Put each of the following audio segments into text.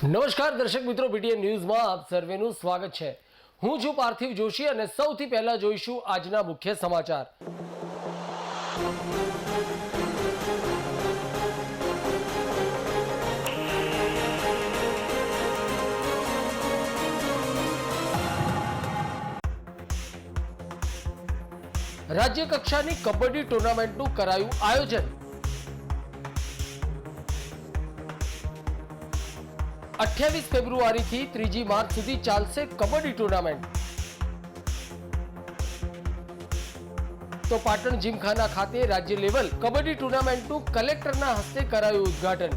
નમસ્કાર દર્શક મિત્રો, બીટીએન ન્યૂઝમાં આપ સર્વેનું સ્વાગત છે। હું છું પાર્થિવ જોશી અને સૌથી પહેલા જોઈશું આજના મુખ્ય સમાચાર। રાજ્ય કક્ષાની કબડ્ડી ટુર્નામેન્ટનું કરાયું આયોજન। 28 ફેબ્રુઆરીથી 3 માર્ચ સુધી ચાલશે કબડ્ડી ટુર્નામેન્ટ। તો પાટણ જીમખાના ખાતે રાજ્ય લેવલ કબડ્ડી ટુર્નામેન્ટનું કલેક્ટરના હસ્તે કરાયું ઉદ્ઘાટન।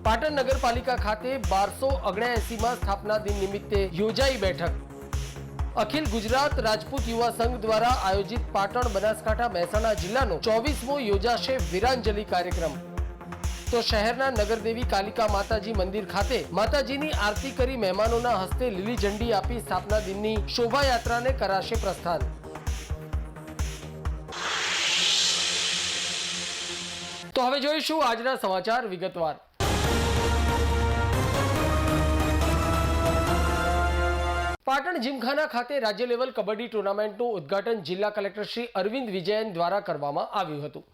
પાટણ નગરપાલિકા ખાતે 1279માં સ્થાપના દિન નિમિત્તે યોજાઈ બેઠક। અખિલ ગુજરાત રાજપૂત યુવા સંઘ દ્વારા આયોજિત પાટણ બનાસકાંઠા મહેસાણા જિલ્લાનો 24મો યોજાશે વીરાંજલિ કાર્યક્રમ। તો શહેરના નગરદેવી કાલિકા માતાજી મંદિર ખાતે માતાજીની આરતી કરી મહેમાનોના હસ્તે લીલી ઝંડી આપી સ્થાપના દિનની શોભાયાત્રાને કરાશે પ્રસ્થાન। તો હવે જોઈશું આજના સમાચાર વિગતવાર। પાટણ જીમખાના ખાતે રાજ્ય લેવલ કબડ્ડી ટુર્નામેન્ટનું ઉદ્ઘાટન જિલ્લા કલેક્ટર શ્રી અરવિંદ વિજયન દ્વારા કરવામાં આવ્યું હતું,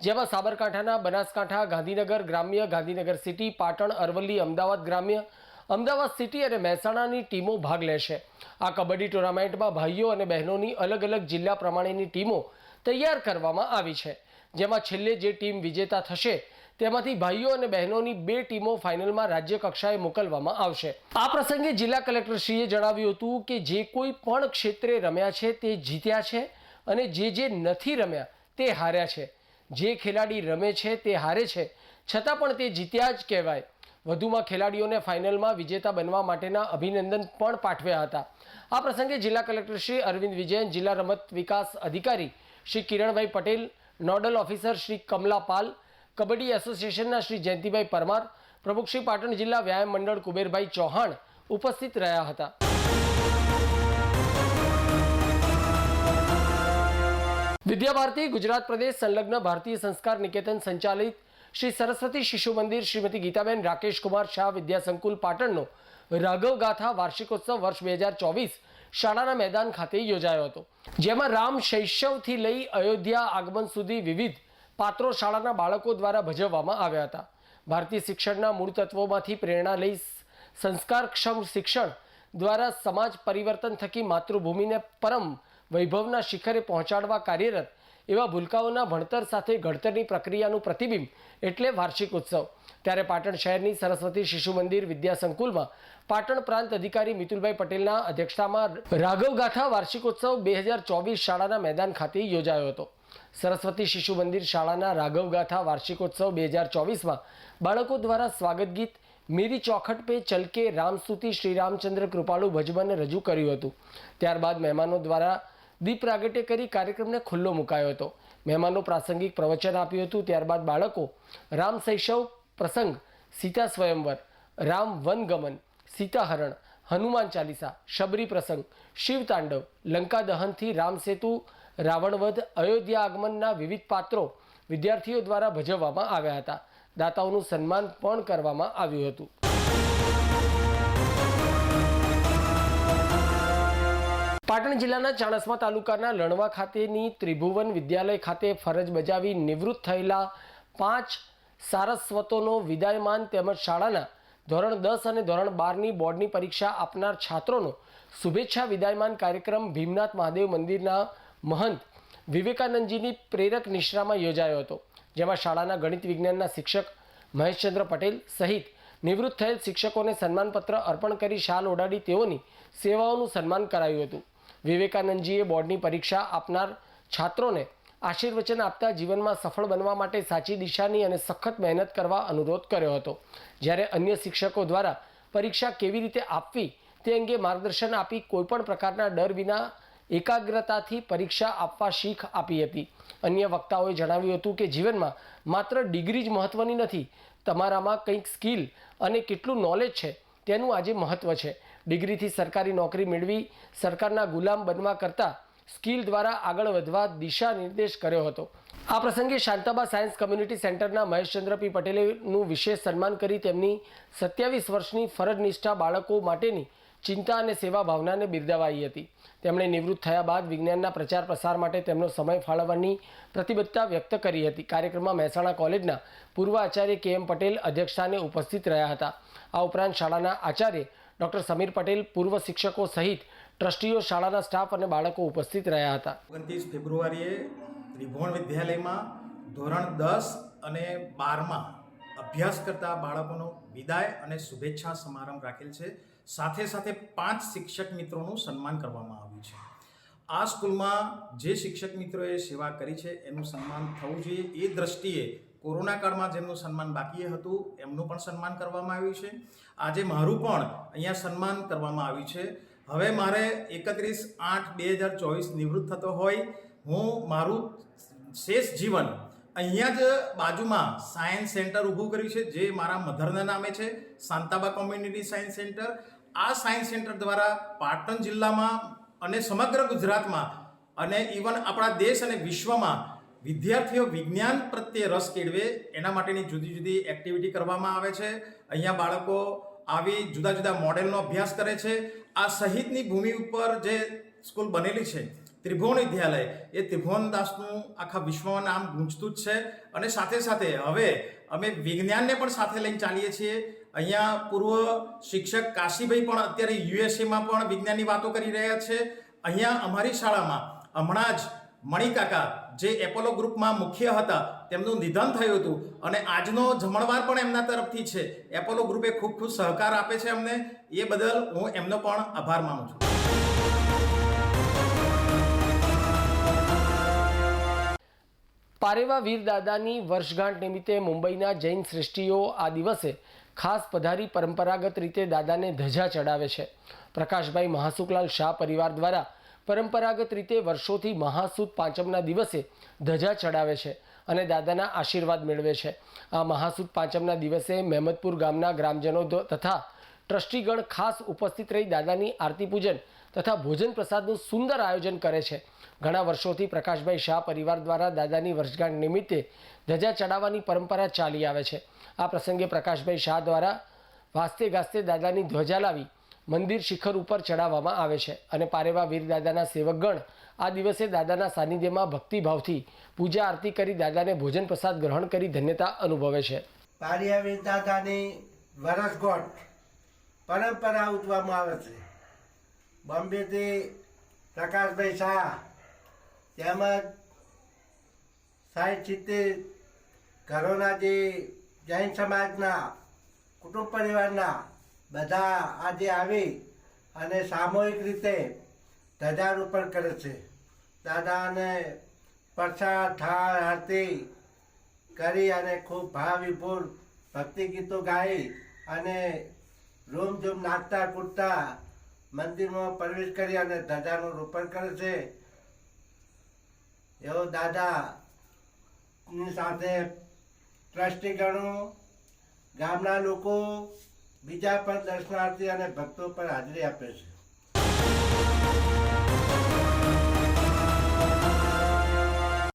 જેમાં સાબરકાંઠાના બનાસકાંઠા, ગાંધીનગર ગ્રામ્ય, ગાંધીનગર સિટી, પાટણ, અરવલ્લી, અમદાવાદ ગ્રામ્ય, અમદાવાદ સિટી અને મહેસાણાની ટીમો ભાગ લેશે। આ કબડ્ડી ટુર્નામેન્ટમાં ભાઈઓ અને બહેનોની અલગ અલગ જિલ્લા પ્રમાણેની ટીમો તૈયાર કરવામાં આવી છે, જેમાં છેલ્લે જે ટીમ વિજેતા થશે તેમાંથી ભાઈઓ અને બહેનોની 2 ટીમો ફાઇનલમાં રાજ્ય કક્ષાએ મોકલવામાં આવશે। આ પ્રસંગે જિલ્લા કલેક્ટરશ્રીએ જણાવ્યું હતું કે જે કોઈ પણ ક્ષેત્રે રમ્યા છે તે જીત્યા છે અને જે નથી રમ્યા તે હાર્યા છે। જે ખેલાડી રમે છે તે હારે છે છતાં પણ તે જીત્યા જ કહેવાય। વધુમાં ખેલાડીઓને ફાઇનલમાં વિજેતા બનવા માટેના અભિનંદન પણ પાઠવ્યા હતા। આ પ્રસંગે જિલ્લા કલેક્ટર શ્રી અરવિંદ વિજયન, જિલ્લા રમત વિકાસ અધિકારી શ્રી કિરણભાઈ પટેલ, નોડલ ઓફિસર શ્રી કમલા પાલ, કબડ્ડી એસોસિએશનના શ્રી જયંતિભાઈ પરમાર, પ્રમુખ શ્રી પાટણ જિલ્લા વ્યાયામ મંડળ કુબેરભાઈ ચૌહાણ ઉપસ્થિત રહ્યા હતા। વિદ્યાભારતી ગુજરાત પ્રદેશ સંલગ્ન ભારતીય સંસ્કાર નિકેતન સંચાલિત શ્રી સરસ્વતી શિશુ મંદિર શ્રીમતી ગીતાબેન રાકેશ કુમાર શાહ વિદ્યા સંકુલ પાટણનો રાઘવ ગાથા વાર્ષિકોત્સવ વર્ષ 2024 શાળાના મેદાન ખાતે યોજાયો હતો, જેમાં રામ શૈશવથી લઈ અયોધ્યા આગમન સુધી વિવિધ પાત્રો શાળાના બાળકો દ્વારા ભજવવામાં આવ્યા હતા। ભારતીય શિક્ષણના મૂળ તત્વોમાંથી પ્રેરણા લઈ સંસ્કારક્ષમ શિક્ષણ દ્વારા સમાજ પરિવર્તન થકી માતૃભૂમિને પરમ વૈભવના શિખરે પહોંચાડવા કાર્યરત એવા ભૂલકાઓના ભણતર સાથે ઘડતરની પ્રક્રિયાનું પ્રતિબિંબ એટલે વાર્ષિક ઉત્સવ। ત્યારે પાટણ શહેરની સરસ્વતી શિશુ મંદિર વિદ્યા સંકુલમાં પાટણ પ્રાંત અધિકારી મિતુલભાઈ પટેલના અધ્યક્ષતામાં રાઘવ ગાથા વાર્ષિકોત્સવ 2024 શાળાના મેદાન ખાતે યોજાયો હતો। સરસ્વતી શિશુ મંદિર શાળાના રાઘવ ગાથા વાર્ષિકોત્સવ 2024માં બાળકો દ્વારા સ્વાગત ગીત મેરી ચોખટ પે ચલકે રામસ્તુતિ શ્રી રામચંદ્ર કૃપાળુ ભજબન રજૂ કર્યું હતું। ત્યારબાદ મહેમાનો દ્વારા દીપ પ્રાગટ્ય કરી કાર્યક્રમને ખુલ્લો મુકાયો હતો। મહેમાનો પ્રાસંગિક પ્રવચન આપ્યું હતું। ત્યારબાદ બાળકો રામ શૈશવ પ્રસંગ, સીતા સ્વયંવર, રામ વનગમન, સીતાહરણ, હનુમાન ચાલીસા, શબરી પ્રસંગ, શિવ તાંડવ, લંકા દહનથી રામ સેતુ, રાવણવધ, અયોધ્યા આગમનના વિવિધ પાત્રો વિદ્યાર્થીઓ દ્વારા ભજવવામાં આવ્યા હતા। દાતાઓનું સન્માન પણ કરવામાં આવ્યું હતું। પાટણ જિલ્લાના ચાણસ્મા તાલુકાના લણવા ખાતેની ત્રિભુવન વિદ્યાલય ખાતે ફરજ બજાવી નિવૃત્ત થયેલા 5 સારસ્વતોનો વિદાયમાન તેમજ શાળાના ધોરણ 10 અને ધોરણ 12ની બોર્ડની પરીક્ષા આપનાર છાત્રોનો શુભેચ્છા વિદાયમાન કાર્યક્રમ ભીમનાથ મહાદેવ મંદિરના મહંત વિવેકાનંદજીની પ્રેરક નિશ્રામાં યોજાયો હતો, જેમાં શાળાના ગણિત વિજ્ઞાનના શિક્ષક મહેશચંદ્ર પટેલ સહિત નિવૃત્ત થયેલ શિક્ષકોને સન્માનપત્ર અર્પણ કરી શાલ ઓઢાડી તેઓની સેવાઓનું સન્માન કરાયું હતું। વિવેકાનંદજીએ બોર્ડની પરીક્ષા આપનાર છાત્રોને આશીર્વચન આપતા જીવનમાં સફળ બનવા માટે સાચી દિશાની અને સખત મહેનત કરવા અનુરોધ કર્યો હતો, જ્યારે અન્ય શિક્ષકો દ્વારા પરીક્ષા કેવી રીતે આપવી તે અંગે માર્ગદર્શન આપી કોઈપણ પ્રકારના ડર વિના એકાગ્રતાથી પરીક્ષા આપવા શીખ આપી હતી। અન્ય વક્તાઓએ જણાવ્યું હતું કે જીવનમાં માત્ર ડિગ્રી જ મહત્વની નથી, તમારામાં કંઈક સ્કિલ અને કેટલું નોલેજ છે તેનું આજે મહત્વ છે। ડિગ્રીથી સરકારી નોકરી મેળવી સરકારના ગુલામ બનવા કરતાં સ્કિલ દ્વારા આગળ વધવા દિશા નિર્દેશ કર્યો હતો। આ પ્રસંગે શાંતાબા સાયન્સ કમ્યુનિટી સેન્ટરના મહેશચંદ્ર પી પટેલેનું વિશેષ સન્માન કરી તેમની 27 વર્ષની ફરજનિષ્ઠા બાળકો માટેની ચિંતા અને સેવા ભાવનાને બિરદાવાઈ હતી। તેમણે નિવૃત્ત થયા બાદ વિજ્ઞાનના પ્રચાર પ્રસાર માટે તેમનો સમય ફાળવવાની પ્રતિબદ્ધતા વ્યક્ત કરી હતી। કાર્યક્રમમાં મહેસાણા કોલેજના પૂર્વ આચાર્ય કે.એમ. પટેલ અધ્યક્ષસ્થાને ઉપસ્થિત રહ્યા હતા। આ ઉપરાંત શાળાના આચાર્ય ડૉક્ટર સમીર પટેલ, પૂર્વ શિક્ષકો સહિત ટ્રસ્ટીઓ, શાળાના સ્ટાફ અને બાળકો ઉપસ્થિત રહ્યા હતા। 29 ફેબ્રુઆરીએ ત્રિભુવન વિદ્યાલયમાં ધોરણ 10 અને 12માં અભ્યાસ કરતા બાળકોનો વિદાય અને શુભેચ્છા સમારંભ રાખેલ છે। સાથે સાથે 5 શિક્ષક મિત્રોનું સન્માન કરવામાં આવ્યું છે। આ સ્કૂલમાં જે શિક્ષક મિત્રોએ સેવા કરી છે એનું સન્માન થવું જોઈએ। એ દ્રષ્ટિએ કોરોના કાળમાં જેમનું સન્માન બાકી હતું એમનું પણ સન્માન કરવામાં આવ્યું છે। આજે મારું પણ અહીંયા સન્માન કરવામાં આવ્યું છે। હવે મારે 31/8/2024 નિવૃત્ત થતો હોય, હું મારું શેષ જીવન અહીંયા જ બાજુમાં સાયન્સ સેન્ટર ઊભું કર્યું છે, જે મારા મધરના નામે છે, શાંતાબા કોમ્યુનિટી સાયન્સ સેન્ટર। આ સાયન્સ સેન્ટર દ્વારા પાટણ જિલ્લામાં અને સમગ્ર ગુજરાતમાં અને ઇવન આપણા દેશ અને વિશ્વમાં વિદ્યાર્થીઓ વિજ્ઞાન પ્રત્યે રસ કેળવે એના માટેની જુદી જુદી એક્ટિવિટી કરવામાં આવે છે। અહીંયા બાળકો આવી જુદા જુદા મોડેલનો અભ્યાસ કરે છે। આ શહીદની ભૂમિ ઉપર જે સ્કૂલ બનેલી છે ત્રિભુવન વિદ્યાલય, એ ત્રિભુવનદાસનું આખા વિશ્વમાં નામ ગુંજતું જ છે। અને સાથે સાથે હવે અમે વિજ્ઞાનને પણ સાથે લઈને ચાલીએ છીએ। અહીંયા પૂર્વ શિક્ષક કાશીભાઈ પણ અત્યારે યુએસએમાં પણ વિજ્ઞાનની વાતો કરી રહ્યા છે। અહીંયા અમારી શાળામાં હમણાં જ મણિકાકા, જે એપોલો ગ્રુપમાં મુખ્ય હતા, તેમનું નિધન થયું હતું અને આજનો જમણવાર પણ એમના તરફથી છે। એપોલો ગ્રુપે ખૂબ ખૂબ સહકાર આપે છે અમને, એ બદલ હું એમનો પણ આભાર માનું છું। પારેવા વીર દાદાની વર્ષગાંઠ નિમિત્તે મુંબઈના જૈન શ્રેષ્ઠીઓ આ દિવસે ખાસ પધારી પરંપરાગત રીતે દાદાને ધજા ચડાવે છે। પ્રકાશભાઈ મહાસુખલાલ શાહ પરિવાર દ્વારા પરંપરાગત રીતે વર્ષોથી મહાસુદ પાંચમના દિવસે ધજા ચડાવે છે અને દાદાના આશીર્વાદ મેળવે છે। આ મહાસુદ પાંચમના દિવસે મહેમદપુર ગામના ગ્રામજનો તથા ટ્રસ્ટીગણ ખાસ ઉપસ્થિત રહી દાદાની આરતી પૂજન તથા ભોજન પ્રસાદનું સુંદર આયોજન કરે છે। ઘણા વર્ષોથી પ્રકાશભાઈ શાહ પરિવાર દ્વારા દાદાની વર્ષગાંઠ નિમિત્તે ધજા ચડાવવાની પરંપરા ચાલી આવે છે। આ પ્રસંગે પ્રકાશભાઈ શાહ દ્વારા વાસ્તે ગાસ્તે દાદાની ધ્વજા લાવી મંદિર શિખર ઉપર ચડાવવામાં આવે છે અને પારેવા વીર દાદાના સેવકગણ આ દિવસે દાદાના સાનિધ્યમાં ભક્તિભાવથી પૂજા આરતી કરી દાદાને ભોજન પ્રસાદ ગ્રહણ કરી ધન્યતા અનુભવે છે। પારેવા વીર દાદાની વર્ષગાંઠ પરંપરા ઉજવવામાં આવે છે। બોમ્બેથી પ્રકાશભાઈ શાહ તેમજ 60-70 ઘરોના જે જૈન સમાજના કુટુંબ પરિવારના બધા આજે આવી અને સામૂહિક રીતે ધ્વજારોપણ કરે છે। દાદાને પ્રસાદ થાળ આરતી કરી અને ખૂબ ભાવ વિભોર ભક્તિ ગીતો ગાઈ અને રૂમ ઝૂમ નાચતા કૂદતા મંદિરમાં પ્રવેશ કરી અને ધજાનું રોપણ કરે છે। એવો દાદાની સાથે ટ્રસ્ટીગણો, ગામના લોકો, બીજા પણ દર્શનાર્થી અને ભક્તો પર હાજરી આપે છે।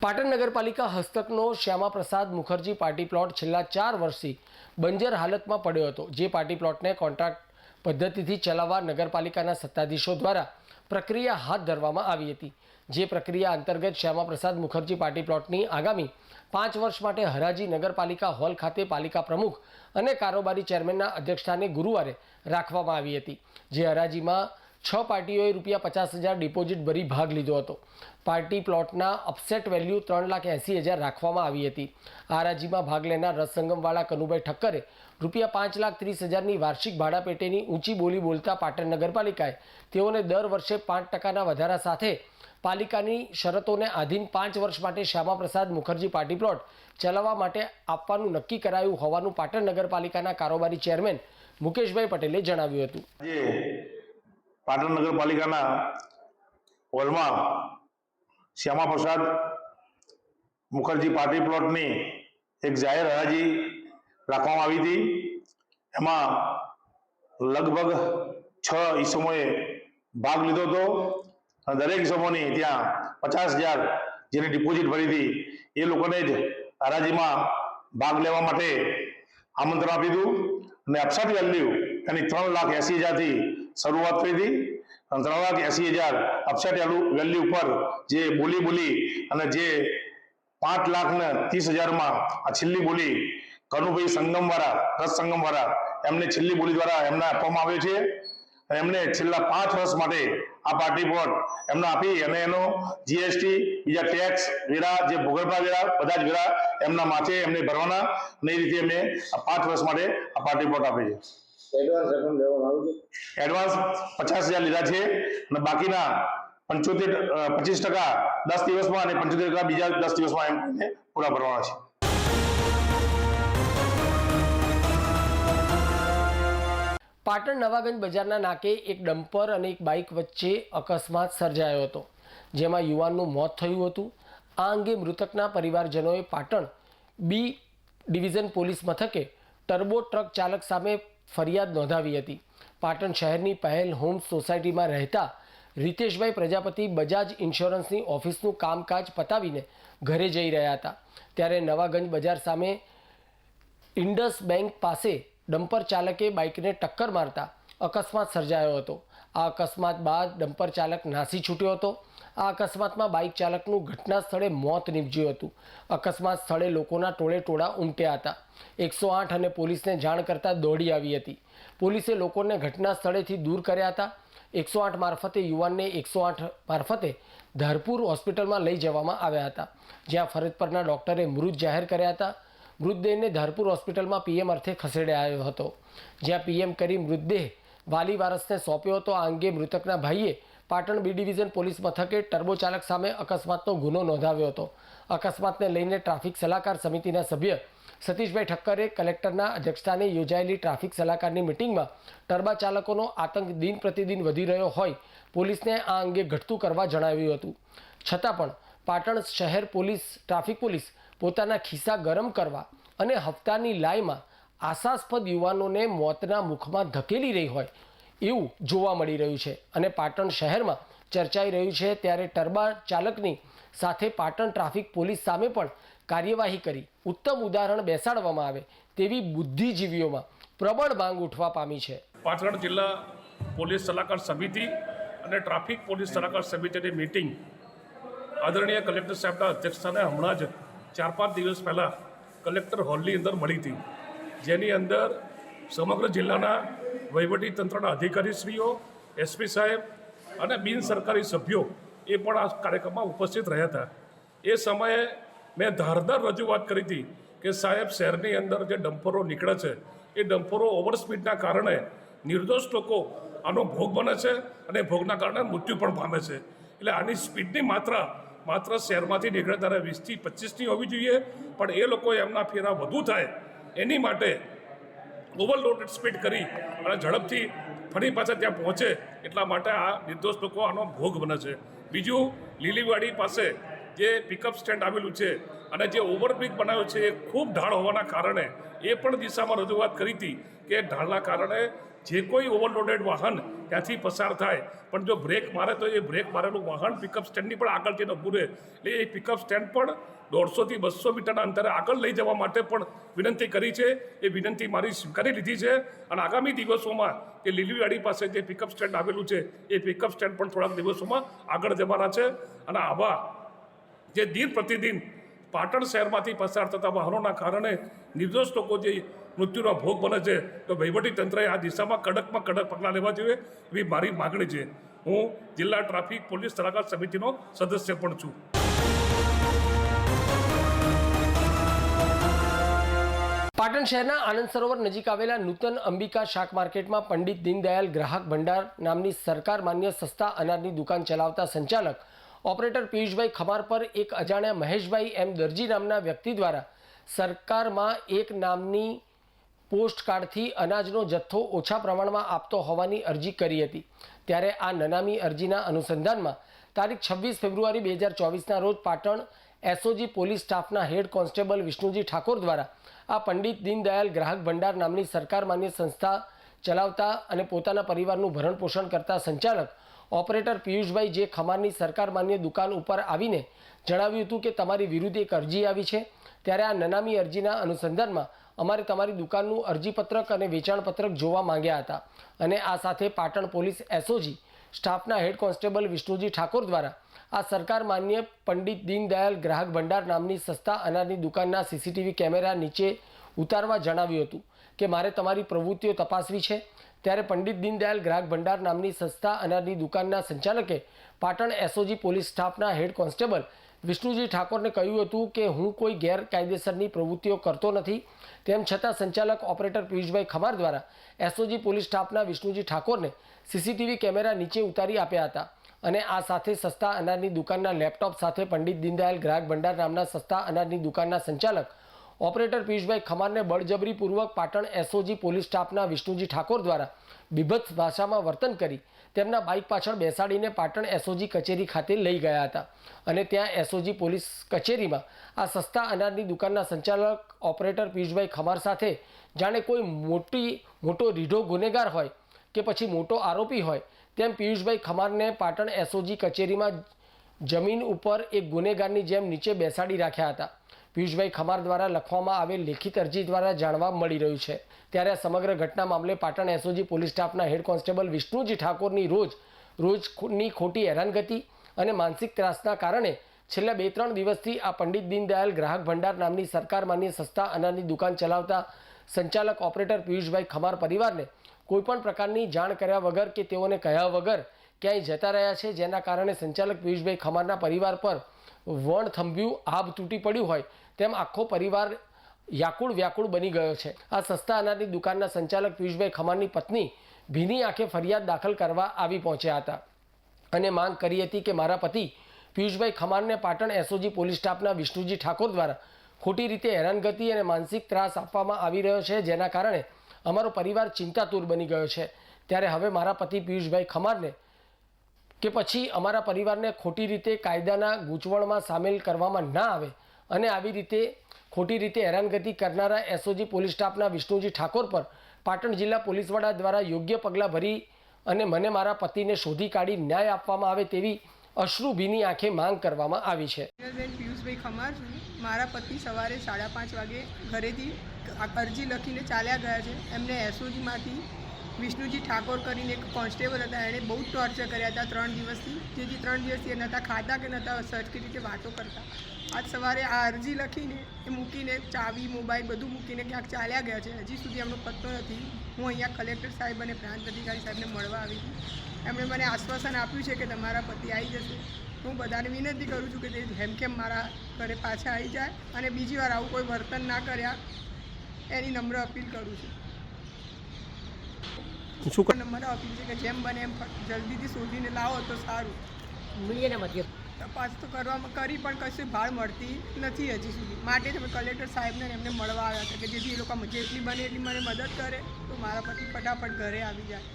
પાટણ નગરપાલિકા હસ્તકનો શ્યામાપ્રસાદ મુખર્જી પાર્ટી પ્લોટ છેલ્લા 4 વર્ષથી બંજર હાલતમાં પડ્યો હતો, જે પાર્ટી પ્લોટને કોન્ટ્રાક્ટ પદ્ધતિથી ચલાવવા નગરપાલિકાના સત્તાધીશો દ્વારા પ્રક્રિયા હાથ ધરવામાં આવી હતી। જે પ્રક્રિયા અંતર્ગત શ્યામાપ્રસાદ મુખર્જી પાર્ટી પ્લોટની આગામી 5 વર્ષ માટે હરાજી નગરપાલિકા હોલ ખાતે પાલિકા પ્રમુખ અને કારોબારી ચેરમેનના અધ્યક્ષસ્થાને ગુરુવારે રાખવામાં આવી હતી। જે હરાજીમાં 6 પાર્ટીઓએ ₹50,000 ડિપોઝિટ ભરી ભાગ લીધો હતો। પાર્ટી પ્લોટના અપસેટ વેલ્યુ 3,80,000 રાખવામાં આવી હતી। આ હરાજીમાં ભાગ લેનાર રસસંગમવાળા કનુભાઈ ઠક્કરે ₹5,30,000ની વાર્ષિક ભાડા પેટેની ઊંચી બોલી બોલતા પાટણ નગરપાલિકાએ તેઓને દર વર્ષે 5% વધારા સાથે પાલિકાની શરતોને આધીન 5 વર્ષ માટે શ્યામાપ્રસાદ મુખર્જી પાર્ટી પ્લોટ ચલાવવા માટે આપવાનું નક્કી કરાયું હોવાનું પાટણ નગરપાલિકાના કારોબારી ચેરમેન મુકેશભાઈ પટેલે જણાવ્યું હતું। પાટણ નગરપાલિકાના હોલમાં શ્યામાપ્રસાદ મુખર્જી પાર્ટી પ્લોટની એક જાહેર હરાજી રાખવામાં આવી હતી। એમાં લગભગ 6 ઈસમોએ ભાગ લીધો હતો અને દરેક ઇસમોની ત્યાં 50,000 જેની ડિપોઝિટ ભરી હતી એ લોકોને જ હરાજીમાં ભાગ લેવા માટે આમંત્રણ આપ્યું હતું અને અપસાટ વેલ્યુ એની 3,80,000 થી શરૂઆત કરી હતી અને 3,80,000 અપસાટ વેલ્યુ ઉપર જે બોલી અને જે 5,30,000 માં આ છેલ્લી બોલી કનુભાઈ સંગમવાળા એમને છેલ્લી બોલી દ્વારા એમને આપવામાં આવ્યો છે અને એમને છેલ્લા 5 વર્ષ માટે આ પાર્ટી પ્લોટ એમને આપી અને એનો જીએસટી બીજા ટેક્સ વેરા જે ભોગવટા વેરા બધા જ વેરા એમના માથે એમને ભરવાના અને એ રીતે એમને આ 5 વર્ષ માટે આ પાર્ટી પ્લોટ આપે છે. એડવાન્સ 50,000 લીધા છે અને બાકીના 25% 10 દિવસમાં અને 75% બીજા 10 દિવસમાં એમને પૂરા ભરવાના છે. પાટણ નવાગંજ બજારના નાકે એક ડમ્પર અને એક બાઇક વચ્ચે અકસ્માત સર્જાયો હતો, જેમાં યુવાનનું મોત થયું હતું. આ અંગે મૃતકના પરિવારજનોએ પાટણ બી ડિવિઝન પોલીસ મથકે ટર્બો ટ્રક ચાલક સામે ફરિયાદ નોંધાવી હતી. પાટણ શહેરની પહેલ હોમ્સ સોસાયટીમાં રહેતા રીતેશભાઈ પ્રજાપતિ બજાજ ઇન્સ્યોરન્સની ઓફિસનું કામકાજ પતાવીને ઘરે જઈ રહ્યા હતા, ત્યારે નવાગંજ બજાર સામે ઇન્ડસ બેંક પાસે ડમ્પર ચાલકે બાઇકને ટક્કર મારતા અકસ્માત સર્જાયો હતો. આ અકસ્માત બાદ ડમ્પર ચાલક નાસી છૂટ્યો હતો. આ અકસ્માતમાં બાઇક ચાલકનું ઘટના સ્થળે મોત નીપજ્યું હતું. અકસ્માત સ્થળે લોકોના ટોળા ઉમટ્યા હતા. 108 અને પોલીસને જાણ કરતાં દોડી આવી હતી. પોલીસે લોકોને ઘટના સ્થળેથી દૂર કર્યા હતા. 108 મારફતે યુવાનને 108 મારફતે ધારપુર હોસ્પિટલમાં લઈ જવામાં આવ્યા હતા, જ્યાં ફરજ પરના ડૉક્ટરે મૃત જાહેર કર્યા હતા. મૃતદેહને ધારપુર હોસ્પિટલમાં પીએમ અર્થે ખસેડાયો હતો, જ્યાં પીએમ કરી મૃતદેહ વાલી વારસને સોંપ્યો હતો. આ અંગે મૃતકના ભાઈએ પાટણ બી ડિવિઝન પોલીસ મથકે ટર્બો ચાલક સામે અકસ્માતનો ગુનો નોંધાવ્યો હતો. અકસ્માતને લઈને ટ્રાફિક સલાહકાર સમિતિના સભ્ય સતીશભાઈ ઠક્કરે કલેક્ટરના અધ્યક્ષસ્થાને યોજાયેલી ટ્રાફિક સલાહકારની મિટિંગમાં ટર્બા ચાલકોનો આતંક દિન પ્રતિદિન વધી રહ્યો હોય પોલીસને આ અંગે ઘટતું કરવા જણાવ્યું હતું. છતાં પણ પાટણ શહેર ટ્રાફિક પોલીસ પોતાના ખિસ્સા ગરમ કરવા અને હપ્તાની લાઈમાં આશાસ્પદ યુવાનોને મોતના મુખમાં ધકેલી રહી હોય એવું જોવા મળી રહ્યું છે અને પાટણ શહેરમાં ચર્ચાઈ રહ્યું છે. ત્યારે ટર્બા ચાલકની સાથે પાટણ ટ્રાફિક પોલીસ સામે પણ કાર્યવાહી કરી ઉત્તમ ઉદાહરણ બેસાડવામાં આવે તેવી બુદ્ધિજીવીઓમાં પ્રબળ માંગ ઉઠવા પામી છે. પાટણ જિલ્લા પોલીસ સલાહકાર સમિતિ અને ટ્રાફિક પોલીસ સલાહકાર સમિતિની મિટિંગ આદરણીય કલેક્ટર સાહેબના અધ્યક્ષસ્થાને હમણાં જ 4-5 દિવસ પહેલાં કલેક્ટર હોલની અંદર મળી હતી, જેની અંદર સમગ્ર જિલ્લાના વહીવટીતંત્રના અધિકારીશ્રીઓ, એસપી સાહેબ અને બિન સરકારી સભ્યો એ પણ આ કાર્યક્રમમાં ઉપસ્થિત રહ્યા હતા. એ સમયે મેં ધારદાર રજૂઆત કરી હતી કે સાહેબ, શહેરની અંદર જે ડમ્પરો નીકળે છે એ ડમ્પરો ઓવર સ્પીડના કારણે નિર્દોષ લોકો આનો ભોગ બને છે અને ભોગના કારણે મૃત્યુ પણ પામે છે. એટલે આની સ્પીડની માત્ર શહેરમાંથી નીકળે ત્યારે 20 થી 25ની હોવી જોઈએ, પણ એ લોકો એમના ફેરા વધુ થાય એની માટે ઓવરલોડેડ સ્પીડ કરી અને ઝડપથી ફરી પાછા ત્યાં પહોંચે એટલા માટે આ નિર્દોષ લોકો આનો ભોગ બને છે. બીજું, લીલીવાડી પાસે જે પિકઅપ સ્ટેન્ડ આવેલું છે અને જે ઓવરબ્રિજ બનાવ્યો છે એ ખૂબ ઢાળ હોવાના કારણે એ પણ દિશામાં રજૂઆત કરી હતી કે ઢાળના કારણે જે કોઈ ઓવરલોડેડ વાહન ત્યાંથી પસાર થાય પણ જો બ્રેક મારે તો એ બ્રેક મારેલું વાહન પિકઅપ સ્ટેન્ડની પણ આગળ જઈને ઊભું રહે. એટલે એ પિકઅપ સ્ટેન્ડ પણ 150 થી 200 મીટરના અંતરે આગળ લઈ જવા માટે પણ વિનંતી કરી છે. એ વિનંતી મારી સ્વીકારી લીધી છે અને આગામી દિવસોમાં એ લીલીવાડી પાસે જે પિકઅપ સ્ટેન્ડ આવેલું છે એ પિકઅપ સ્ટેન્ડ પણ થોડાક દિવસોમાં આગળ જવાના છે. અને આવા જે દિન પ્રતિદિન પાટણ શહેરમાંથી પસાર થતા વાહનોના કારણે નિર્દોષ લોકો જે મૃત્યુનો ભોગ બને છે તો વહીવટીતંત્રએ આ દિશામાં કડકમાં કડક પગલાં લેવા જોઈએ એવી મારી માગણી છે. હું જિલ્લા ટ્રાફિક પોલીસ સલાહકાર સમિતિનો સદસ્ય પણ છું. પાટણ શહેરના આનંદ સરોવર નજીક આવેલા નૂતન અંબિકા શાક માર્કેટમાં પંડિત દીનદયાલ ગ્રાહક ભંડાર નામની સરકાર માન્ય સસ્તા અનાજની દુકાન ચલાવતા સંચાલક ઓપરેટર પિયુષભાઈ ખમાર પર એક અજાણ્યા મહેશભાઈ એમ દરજી નામના વ્યક્તિ દ્વારા સરકારમાં એક નામની પોસ્ટકાર્ડથી અનાજનો જથ્થો ઓછા પ્રમાણમાં આપતો હોવાની અરજી કરી હતી. ત્યારે આ નનામી અરજીના અનુસંધાનમાં તારીખ 26 ફેબ્રુઆરી 2024ના રોજ પાટણ એસઓજી પોલીસ સ્ટાફના હેડ કોન્સ્ટેબલ વિષ્ણુજી ઠાકોર દ્વારા આ પંડિત દીનદયાલ ગ્રાહક ભંડાર નામની સરકાર માન્ય સંસ્થા ચલાવતા અને પોતાના પરિવારનું ભરણ પોષણ કરતા સંચાલક ઓપરેટર પિયુષભાઈ જે ખમારની સરકાર માન્ય દુકાન ઉપર આવીને જણાવ્યું હતું કે તમારી વિરુદ્ધ એક અરજી આવી છે, ત્યારે આ નનામી અરજીના અનુસંધાનમાં અમારે તમારી દુકાનનું અરજીપત્રક અને વેચાણપત્રક જોવા માંગ્યા હતા અને આ સાથે પાટણ પોલીસ એસઓજી સ્ટાફના હેડ કોન્સ્ટેબલ વિષ્ણુજી ઠાકોર દ્વારા આ સરકાર માન્ય પંડિત દીનદયાલ ગ્રાહક ભંડાર નામની સસ્તા અનાજની દુકાનના સીસીટીવી કેમેરા નીચે ઉતારવા જણાવ્યું હતું કે મારે તમારી પ્રવૃત્તિઓ તપાસવી છે। ત્યારે પંડિત દીનદયાલ ગ્રાહક ભંડાર નામની સસ્તા અનાજની દુકાનના સંચાલકે પાટણ એસઓજી પોલીસ સ્ટાફના હેડ કોન્સ્ટેબલ વિષ્ણુજી ઠાકોરને કહ્યું હતું કે હું કોઈ ગેરકાયદેસરની પ્રવૃત્તિઓ કરતો નથી। તેમ છતાં સંચાલક ઓપરેટર પિયુષભાઈ ખમાર દ્વારા એસઓજી પોલીસ સ્ટાફના વિષ્ણુજી ઠાકોરને સીસીટીવી કેમેરા નીચે ઉતારી આપ્યા હતા અને આ સાથે સસ્તા અનાજની દુકાનના લેપટોપ સાથે પંડિત દીનદયાલ ગ્રાહક ભંડાર નામના સસ્તા અનાજની દુકાનના સંચાલક ઓપરેટર પિયુષભાઈ ખમારને બળજબરીપૂર્વક પાટણ એસઓજી પોલીસ સ્ટાફના વિષ્ણુજી ઠાકોર દ્વારા બીભત્સ ભાષામાં વર્તન કરી તેમના બાઇક પાછળ બેસાડીને પાટણ એસઓજી કચેરી ખાતે લઈ ગયા હતા અને ત્યાં એસઓજી પોલીસ કચેરીમાં આ સસ્તા અનાજની દુકાનના સંચાલક ઓપરેટર પિયુષભાઈ ખમાર સાથે જાણે કોઈ મોટો રીઢો ગુનેગાર હોય કે પછી મોટો આરોપી હોય તેમ પિયુષભાઈ ખમારને પાટણ એસઓજી કચેરીમાં જમીન ઉપર એક ગુનેગારની જેમ નીચે બેસાડી રાખ્યા હતા। પિયુષભાઈ ખમાર દ્વારા લખવામાં આવેલ લેખિત અરજી દ્વારા જાણવા મળી રહ્યું છે। ત્યારે આ સમગ્ર ઘટના મામલે પાટણ એસઓજી પોલીસ સ્ટાફના હેડ કોન્સ્ટેબલ વિષ્ણુજી ઠાકોરની રોજની ખોટી હેરાનગતિ અને માનસિક ત્રાસના કારણે છેલ્લા 2-3 દિવસથી આ પંડિત દીનદયાલ ગ્રાહક ભંડાર નામની સરકાર માન્ય સસ્તા અનાજની દુકાન ચલાવતા સંચાલક ઓપરેટર પિયુષભાઈ ખમાર પરિવારને કોઈપણ પ્રકારની જાણ કર્યા વગર કે તેઓને કહ્યા વગર ક્યાંય જતા રહ્યા છે, જેના કારણે સંચાલક પિયુષભાઈ ખમારના પરિવાર પર વણ થંભ્યું આભ તૂટી પડ્યું હોય તેમ આખો પરિવાર વ્યાકુળ બની ગયો છે। આ સસ્તા અનાજની દુકાનના સંચાલક પિયુષભાઈ ખમારની પત્ની ભીની આંખે ફરિયાદ દાખલ કરવા આવી પહોંચ્યા હતા અને માંગ કરી હતી કે મારા પતિ પિયુષભાઈ ખમારને પાટણ એસઓજી પોલીસ સ્ટાફના વિષ્ણુજી ઠાકોર દ્વારા ખોટી રીતે હેરાનગતિ અને માનસિક ત્રાસ આપવામાં આવી રહ્યો છે, જેના કારણે અમારો પરિવાર ચિંતાતુર બની ગયો છે। ત્યારે હવે મારા પતિ પિયુષભાઈ ખમારને કે પછી અમારા પરિવારને ખોટી રીતે કાયદાના ગૂંચવણમાં સામેલ કરવામાં ના આવે અને આવી રીતે ખોટી રીતે હેરાનગતિ કરનારા એસઓજી પોલીસ સ્ટાફના વિષ્ણુજી ઠાકોર પર પાટણ જિલ્લા પોલીસ વડા દ્વારા યોગ્ય પગલાં ભરી અને મને મારા પતિને શોધી કાઢી ન્યાય આપવામાં આવે તેવી અશ્રુભીની આંખે માંગ કરવામાં આવી છે। પિયુષભાઈ ખમાર છું। મારા પતિ સવારે 5:30 વાગે ઘરેથી અરજી લખીને ચાલ્યા ગયા છે। એમને એસઓજીમાંથી વિષ્ણુજી ઠાકોર કરીને એક કોન્સ્ટેબલ હતા, એણે બહુ ટોર્ચર કર્યા હતા 3 દિવસથી, જેથી 3 દિવસથી એ નહોતા ખાતા કે નહોતા સરખી રીતે વાતો કરતા। આજ સવારે આ અરજી લખીને એ મૂકીને ચાવી મોબાઈલ બધું મૂકીને ક્યાંક ચાલ્યા ગયા છે। હજી સુધી એમનો પત્તો નથી। હું અહીંયા કલેક્ટર સાહેબ અને પ્રાંત અધિકારી સાહેબને મળવા આવી હતી। એમણે મને આશ્વાસન આપ્યું છે કે તમારા પતિ આવી જશે। હું બધાને વિનંતી કરું છું કે તે હેમખેમ મારા ઘરે પાછા આવી જાય અને બીજી વાર આવું કોઈ વર્તન ના કર્યા એની નમ્ર અપીલ કરું છું। નમ્ર અપીલ છે કે જેમ બને એમ જલ્દીથી શોધીને લાવો તો સારું। તપાસ તો કરી પણ કશું ભાળ મળતી નથી હજી સુધી, માટે જ અમે કલેક્ટર સાહેબને એમને મળવા આવ્યા હતા કે જેથી એ લોકો જેટલી બને એટલી મને મદદ કરે તો મારા પતિ ફટાફટ ઘરે આવી જાય।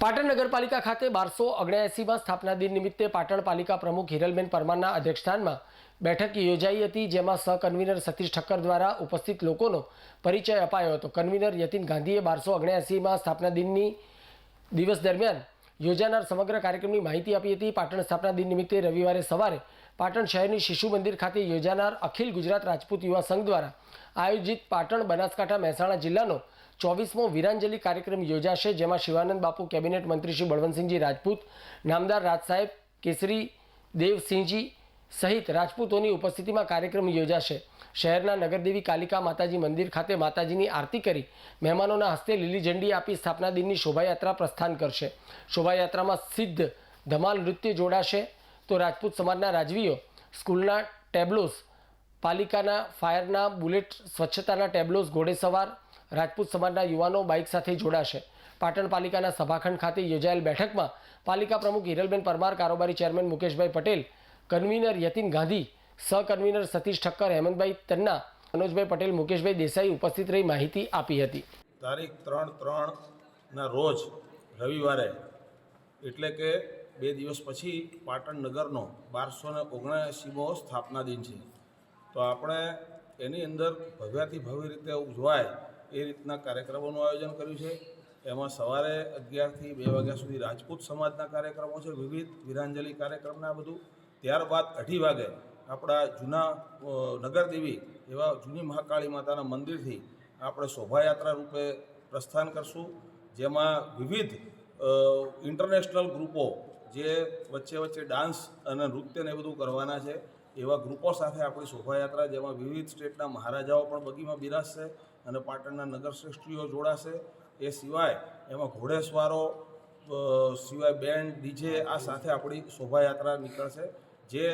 પાટણ નગરપાલિકા ખાતે 1279માં સ્થાપના દિન નિમિત્તે પાટણ પાલિકા પ્રમુખ હિરલબેન પરમારના અધ્યક્ષસ્થાનમાં બેઠક યોજાઈ હતી, જેમાં સહકન્વીનર સતીશ ઠક્કર દ્વારા ઉપસ્થિત લોકોનો પરિચય અપાયો હતો। કન્વીનર યતિન ગાંધીએ 1279માં સ્થાપના દિવસ દરમિયાન યોજાનાર સમગ્ર કાર્યક્રમની માહિતી આપી હતી। પાટણ સ્થાપના દિન નિમિત્તે રવિવારે સવારે પાટણ શહેરની શિશુ મંદિર ખાતે યોજાનાર અખિલ ગુજરાત રાજપૂત યુવા સંઘ દ્વારા આયોજિત પાટણ બનાસકાંઠા મહેસાણા જિલ્લાનો 24મો વીરાંજલિ કાર્યક્રમ યોજાશે, જેમાં શિવાનંદ બાપુ, કેબિનેટ મંત્રી શ્રી બળવંતસિંહજી રાજપૂત, નામદાર રાજ સાહેબ, કેસરી દેવસિંહજી સહિત રાજપૂતોની ઉપસ્થિતિમાં કાર્યક્રમ યોજાશે। શહેરના નગરદેવી કાલિકા માતાજી મંદિર ખાતે માતાજીની આરતી કરી મહેમાનોના હસ્તે લીલી ઝંડી આપી સ્થાપના દિનની શોભાયાત્રા પ્રસ્થાન કરશે। શોભાયાત્રામાં સિદ્ધ ધમાલ નૃત્ય જોડાશે તો રાજપૂત સમાજના રાજવીઓ, સ્કૂલના ટેબ્લોસ, પાલિકાના ફાયરના બુલેટ, સ્વચ્છતાના ટેબ્લોસ, ઘોડેસવાર, રાજપૂત સમાજના યુવાનો બાઇક સાથે જોડાશે। પાટણ પાલિકાના સભાખંડ ખાતે યોજાયેલ બેઠકમાં પાલિકા પ્રમુખ હિરલબેન પરમાર, કારોબારી ચેરમેન મુકેશભાઈ પટેલ, કન્વીનર યતિન ગાંધી, સહકન્વીનર સતીશ ઠક્કર, હેમંતભાઈ તન્ના, મનોજભાઈ પટેલ, મુકેશભાઈ દેસાઈ ઉપસ્થિત રહી માહિતી આપી હતી। તારીખ 3/3ના રોજ રવિવારે એટલે કે 2 દિવસ પછી પાટણ નગરનો 1279મો સ્થાપના દિન છે, તો આપણે એની અંદર ભવ્યાથી ભવ્ય રીતે ઉજવાય એ રીતના કાર્યક્રમોનું આયોજન કર્યું છે. એમાં સવારે 11થી 2 વાગ્યા સુધી રાજપૂત સમાજના કાર્યક્રમો છે, વિવિધ વીરાંજલિ કાર્યક્રમના બધું. ત્યારબાદ 2:30 વાગે આપણા જૂના નગરદેવી એવા જૂની મહાકાળી માતાના મંદિરથી આપણે શોભાયાત્રા રૂપે પ્રસ્થાન કરશું, જેમાં વિવિધ ઇન્ટરનેશનલ ગ્રુપો જે વચ્ચે વચ્ચે ડાન્સ અને નૃત્ય ને બધું કરવાના છે એવા ગ્રુપો સાથે આપણી શોભાયાત્રા, જેમાં વિવિધ સ્ટેટના મહારાજાઓ પણ બગીમાં બિરાજશે અને પાટણના નગરશ્રેષ્ઠીઓ જોડાશે. એ સિવાય એમાં ઘોડેસવારો સિવાય બેન્ડ ડીજે આ સાથે આપણી શોભાયાત્રા નીકળશે, જે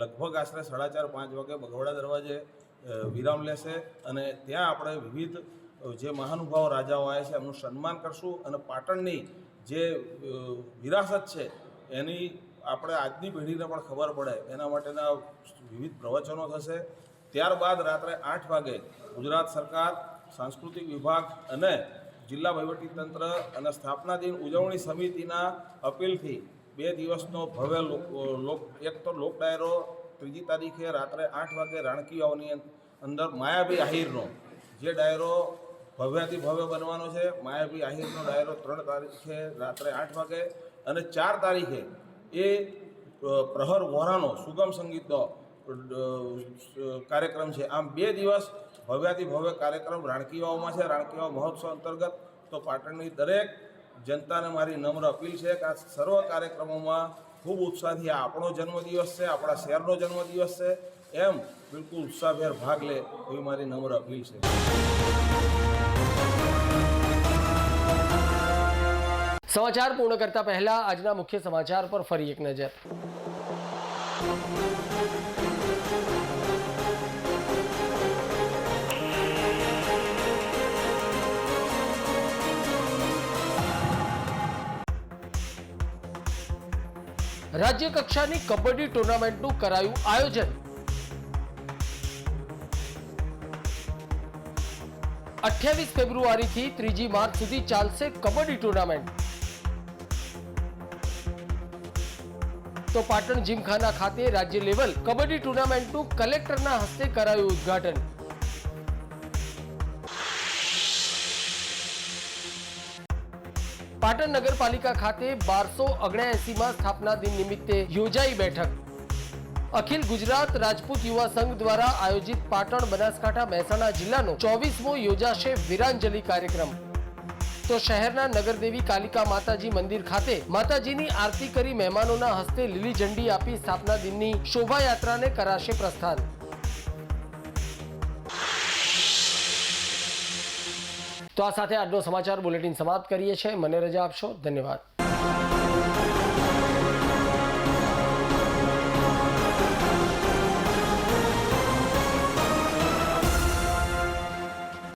લગભગ આશરે 4:30-5 વાગે બગવડા દરવાજે વિરામ લેશે અને ત્યાં આપણે વિવિધ જે મહાનુભાવ રાજાઓ આવ્યા છે એમનું સન્માન કરશું અને પાટણની જે વિરાસત છે એની આપણે આજની પેઢીને પણ ખબર પડે એના માટેના વિવિધ પ્રવચનો થશે. ત્યારબાદ રાત્રે 8 વાગે ગુજરાત સરકાર, સાંસ્કૃતિક વિભાગ અને જિલ્લા વહીવટીતંત્ર અને સ્થાપના દિન ઉજવણી સમિતિના અપીલથી 2 દિવસનો ભવ્ય એક તો લોક ડાયરો 3જી તારીખે રાત્રે 8 વાગે રાણકી વાવની અંદર માયાવી આહિરનો જે ડાયરો ભવ્યાથી ભવ્ય બનવાનો છે, માયાવી આહિરનો ડાયરો 3 તારીખે રાત્રે 8 વાગે અને 4 તારીખે એ પ્રહર વોરાનો સુગમ સંગીતનો કાર્યક્રમ છે. આમ 2 દિવસ ભવ્યાથી ભવ્ય કાર્યક્રમ રાણકી વાવમાં છે. રાણકી વાવ મહોત્સવ અંતર્ગત તો પાટણની દરેક જનતાને મારી નમ્ર અપીલ છે કે આ સર્વ કાર્યક્રમોમાં ખૂબ ઉત્સાહથી આ આપણો જન્મદિવસ છે, આપણા શહેરનો જન્મદિવસ છે, એમ બિલકુલ ઉત્સાહભેર ભાગ લે એવી મારી નમ્ર અપીલ છે. સમાચાર પૂર્ણ કરતા પહેલા આજના મુખ્ય સમાચાર પર ફરી એક નજર. રાજ્ય કક્ષાની કબડ્ડી ટુર્નામેન્ટનું કરાયું આયોજન. 28 ફેબ્રુઆરીથી 3 માર્ચ સુધી ચાલશે કબડ્ડી ટુર્નામેન્ટ. તો પાટણ જીમખાના ખાતે રાજ્ય લેવલ કબડ્ડી ટુર્નામેન્ટનું કલેક્ટરના હસ્તે કરાયું ઉદ્ઘાટન. પાટણ નગરપાલિકા ખાતે 1279માં સ્થાપના દિન નિમિત્તે યોજાઈ બેઠક. અખિલ ગુજરાત રાજપૂત યુવા સંઘ દ્વારા આયોજિત પાટણ, બનાસકાંઠા, મહેસાણા જિલ્લાનો 24મો યોજાશે વીરાંજલિ કાર્યક્રમ. તો શહેરના નગરદેવી કાલિકા માતાજી મંદિર ખાતે માતાજીની આરતી કરી મહેમાનોના હસ્તે લીલી ઝંડી આપી સ્થાપના દિનની શોભાયાત્રાને કરાશે પ્રસ્થાન. તો આ સાથે આજનો સમાચાર બુલેટિન સમાપ્ત કરીએ છીએ. મને રજા આપશો. ધન્યવાદ.